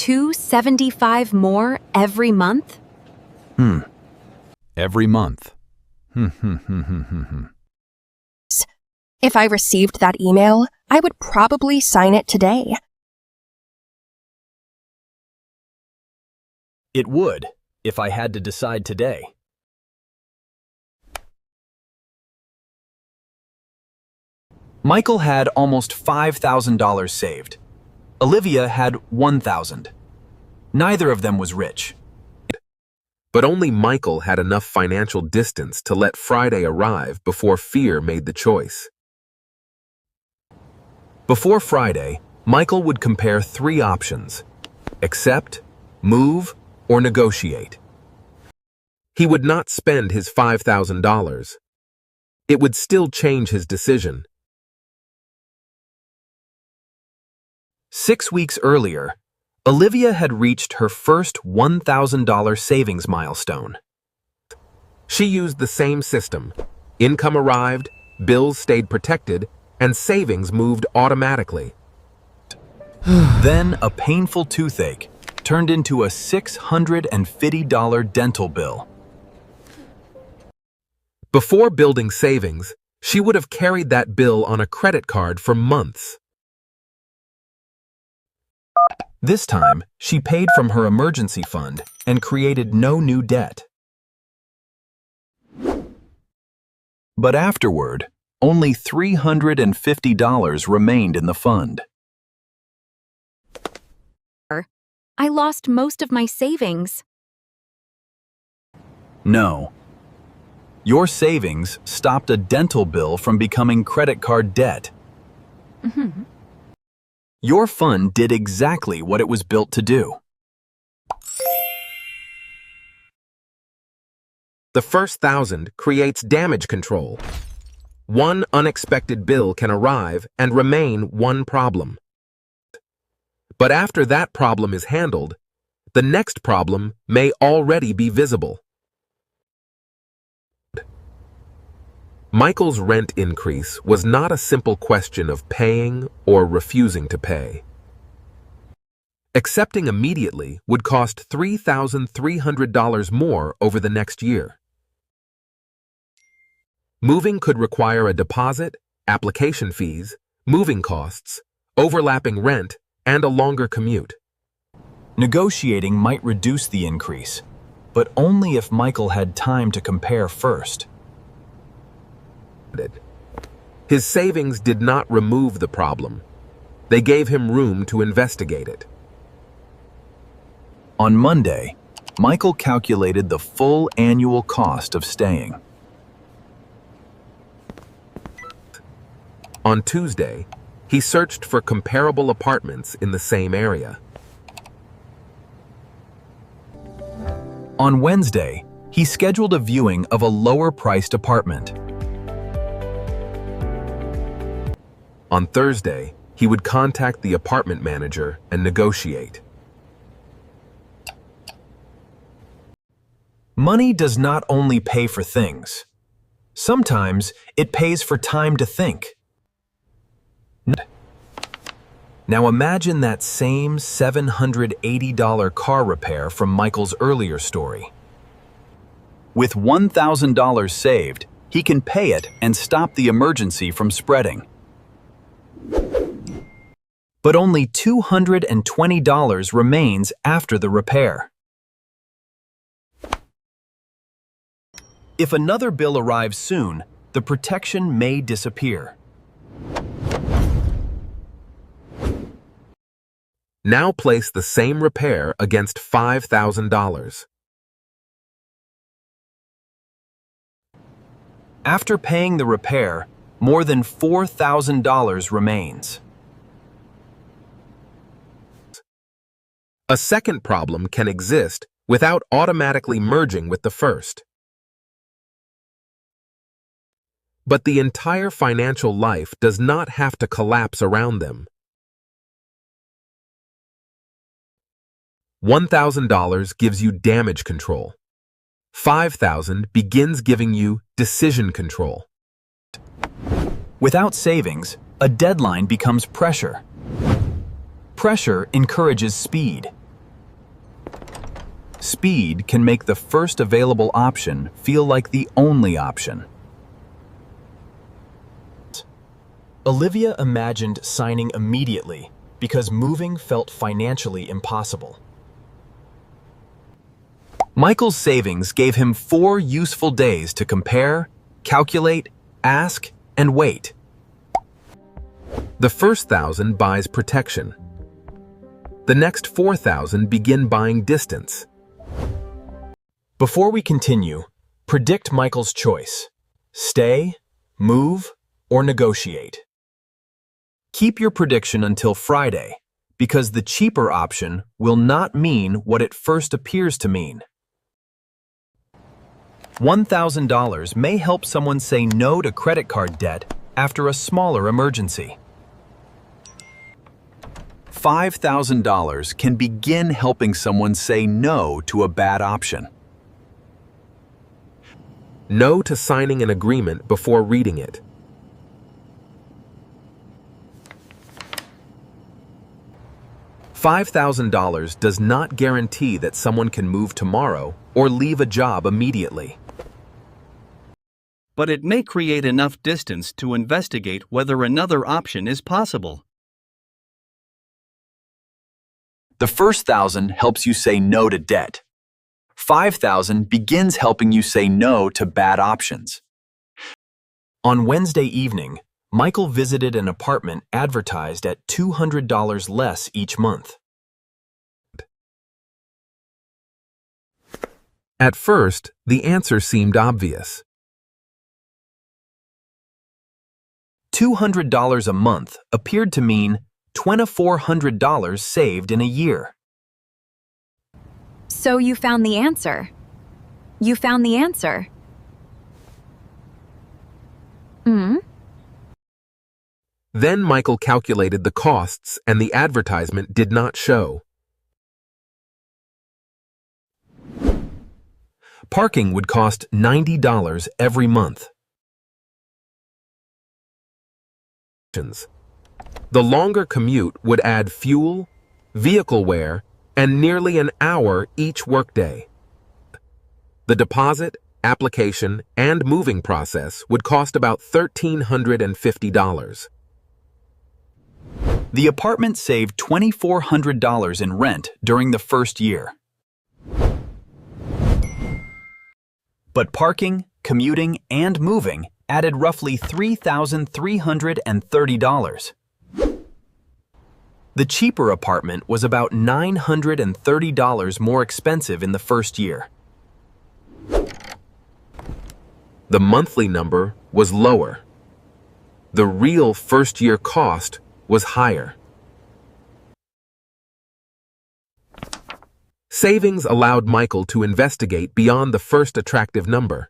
$275 more every month? Every month. If I received that email, I would probably sign it today. It would, if I had to decide today. Michael had almost $5,000 saved. Olivia had $1,000. Neither of them was rich. But only Michael had enough financial distance to let Friday arrive before fear made the choice. Before Friday, Michael would compare 3 options: accept, move, or negotiate. He would not spend his $5,000. It would still change his decision. 6 weeks earlier, Olivia had reached her first $1,000 savings milestone. She used the same system. Income arrived, bills stayed protected, and savings moved automatically. Then a painful toothache turned into a $650 dental bill. Before building savings, she would have carried that bill on a credit card for months. This time, she paid from her emergency fund and created no new debt. But afterward, only $350 remained in the fund. I lost most of my savings. No. Your savings stopped a dental bill from becoming credit card debt. Your fund did exactly what it was built to do. The first 1,000 creates damage control. One unexpected bill can arrive and remain one problem. But after that problem is handled, the next problem may already be visible. Michael's rent increase was not a simple question of paying or refusing to pay. Accepting immediately would cost $3,300 more over the next year. Moving could require a deposit, application fees, moving costs, overlapping rent, and a longer commute. Negotiating might reduce the increase, but only if Michael had time to compare first. His savings did not remove the problem. They gave him room to investigate it. On Monday, Michael calculated the full annual cost of staying. On Tuesday, he searched for comparable apartments in the same area. On Wednesday, he scheduled a viewing of a lower-priced apartment. On Thursday, he would contact the apartment manager and negotiate. Money does not only pay for things. Sometimes it pays for time to think. Now imagine that same $780 car repair from Michael's earlier story. With $1,000 saved, he can pay it and stop the emergency from spreading. But only $220 remains after the repair. If another bill arrives soon, the protection may disappear. Now place the same repair against $5,000. After paying the repair, more than $4,000 remains. A second problem can exist without automatically merging with the first. But the entire financial life does not have to collapse around them. $1,000 gives you damage control. $5,000 begins giving you decision control. Without savings, a deadline becomes pressure. Pressure encourages speed. Speed can make the first available option feel like the only option. Olivia imagined signing immediately because moving felt financially impossible. Michael's savings gave him 4 useful days to compare, calculate, ask, and wait. The first 1,000 buys protection. The next 4,000 begin buying distance. Before we continue, predict Michael's choice: stay, move, or negotiate. Keep your prediction until Friday, because the cheaper option will not mean what it first appears to mean. $1,000 may help someone say no to credit card debt after a smaller emergency. $5,000 can begin helping someone say no to a bad option. No to signing an agreement before reading it. $5,000 does not guarantee that someone can move tomorrow or leave a job immediately. But it may create enough distance to investigate whether another option is possible. The first 1,000 helps you say no to debt. 5,000 begins helping you say no to bad options. On Wednesday evening, Michael visited an apartment advertised at $200 less each month. At first, the answer seemed obvious. $200 a month appeared to mean $2,400 saved in a year. So you found the answer. You found the answer. Then Michael calculated the costs and the advertisement did not show. Parking would cost $90 every month. The longer commute would add fuel, vehicle wear, and nearly an hour each workday. The deposit, application, and moving process would cost about $1,350. The apartment saved $2,400 in rent during the first year. But parking, commuting, and moving added roughly $3,330. The cheaper apartment was about $930 more expensive in the first year. The monthly number was lower. The real first-year cost was higher. Savings allowed Michael to investigate beyond the first attractive number.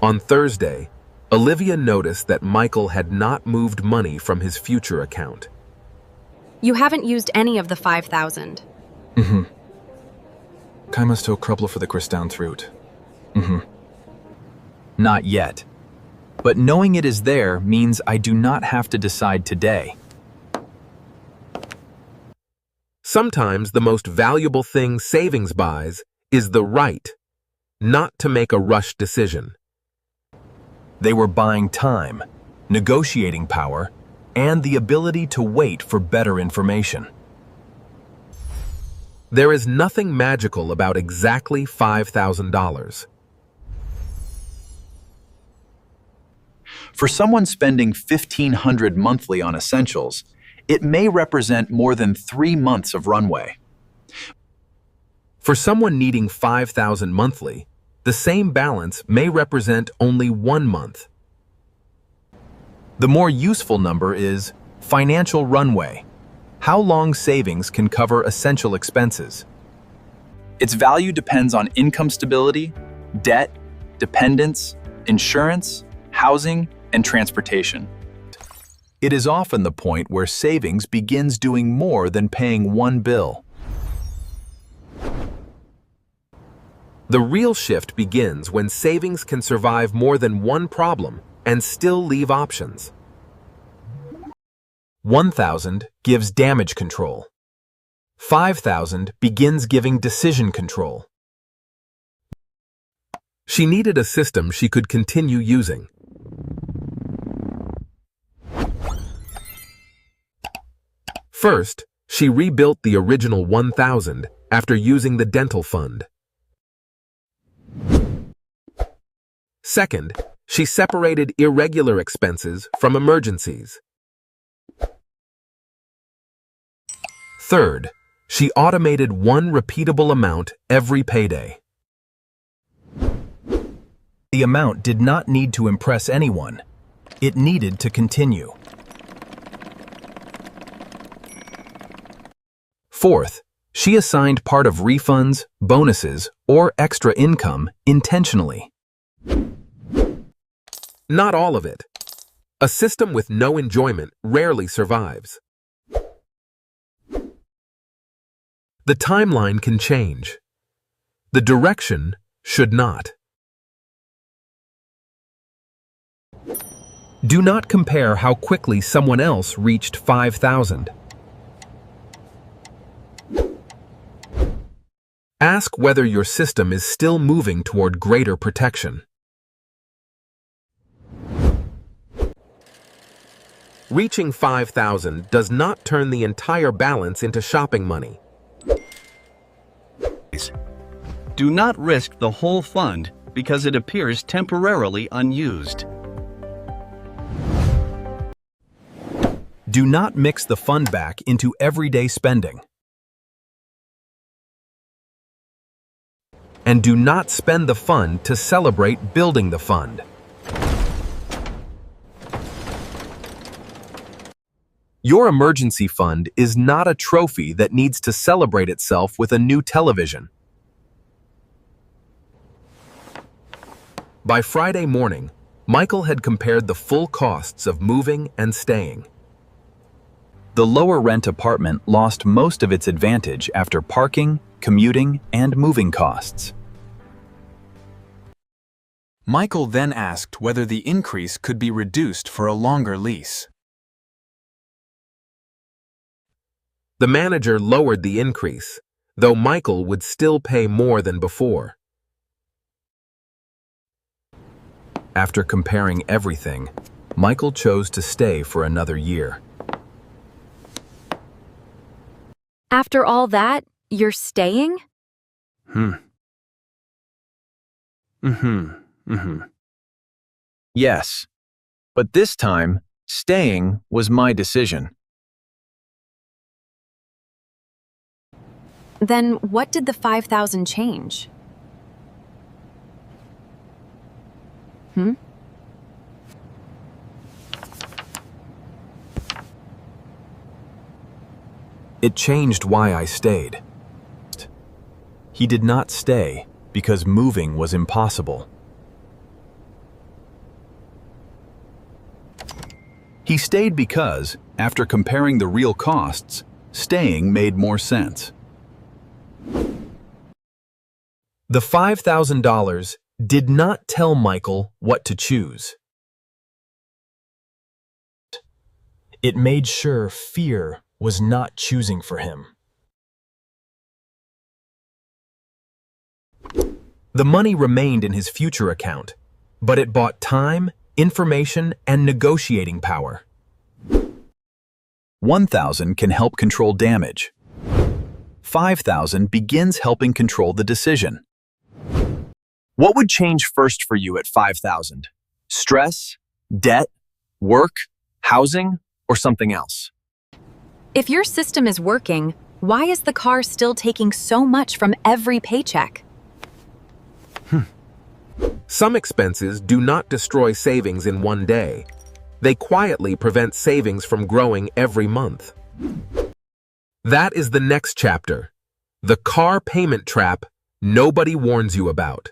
On Thursday, Olivia noticed that Michael had not moved money from his future account. You haven't used any of the 5,000. Kaima still krupla for the Kristown fruit. Not yet. But knowing it is there means I do not have to decide today. Sometimes the most valuable thing savings buys is the right, not to make a rushed decision. They were buying time, negotiating power, and the ability to wait for better information. There is nothing magical about exactly $5,000. For someone spending $1,500 monthly on essentials, it may represent more than 3 months of runway. For someone needing $5,000 monthly, the same balance may represent only 1 month. The more useful number is financial runway. How long savings can cover essential expenses? Its value depends on income stability, debt, dependence, insurance, housing, and transportation. It is often the point where savings begins doing more than paying one bill. The real shift begins when savings can survive more than one problem and still leave options. 1,000 gives damage control. $5,000 begins giving decision control. She needed a system she could continue using. First, she rebuilt the original $1,000 after using the dental fund. Second, she separated irregular expenses from emergencies. Third, she automated one repeatable amount every payday. The amount did not need to impress anyone. It needed to continue. Fourth, she assigned part of refunds, bonuses, or extra income intentionally. Not all of it. A system with no enjoyment rarely survives. The timeline can change. The direction should not. Do not compare how quickly someone else reached 5,000. Ask whether your system is still moving toward greater protection. Reaching 5,000 does not turn the entire balance into shopping money. Do not risk the whole fund because it appears temporarily unused. Do not mix the fund back into everyday spending. And do not spend the fund to celebrate building the fund. Your emergency fund is not a trophy that needs to celebrate itself with a new television. By Friday morning, Michael had compared the full costs of moving and staying. The lower rent apartment lost most of its advantage after parking, commuting, and moving costs. Michael then asked whether the increase could be reduced for a longer lease. The manager lowered the increase, though Michael would still pay more than before. After comparing everything, Michael chose to stay for another year. After all that, you're staying? Yes, but this time, staying was my decision. Then what did the 5,000 change? It changed why I stayed. He did not stay because moving was impossible. He stayed because, after comparing the real costs, staying made more sense. The $5,000 did not tell Michael what to choose. It made sure fear was not choosing for him. The money remained in his future account, but it bought time, information, and negotiating power. 1,000 can help control damage. 5,000 begins helping control the decision. What would change first for you at 5,000? Stress, debt, work, housing, or something else? If your system is working, why is the car still taking so much from every paycheck? Some expenses do not destroy savings in one day. They quietly prevent savings from growing every month. That is the next chapter. The car payment trap nobody warns you about.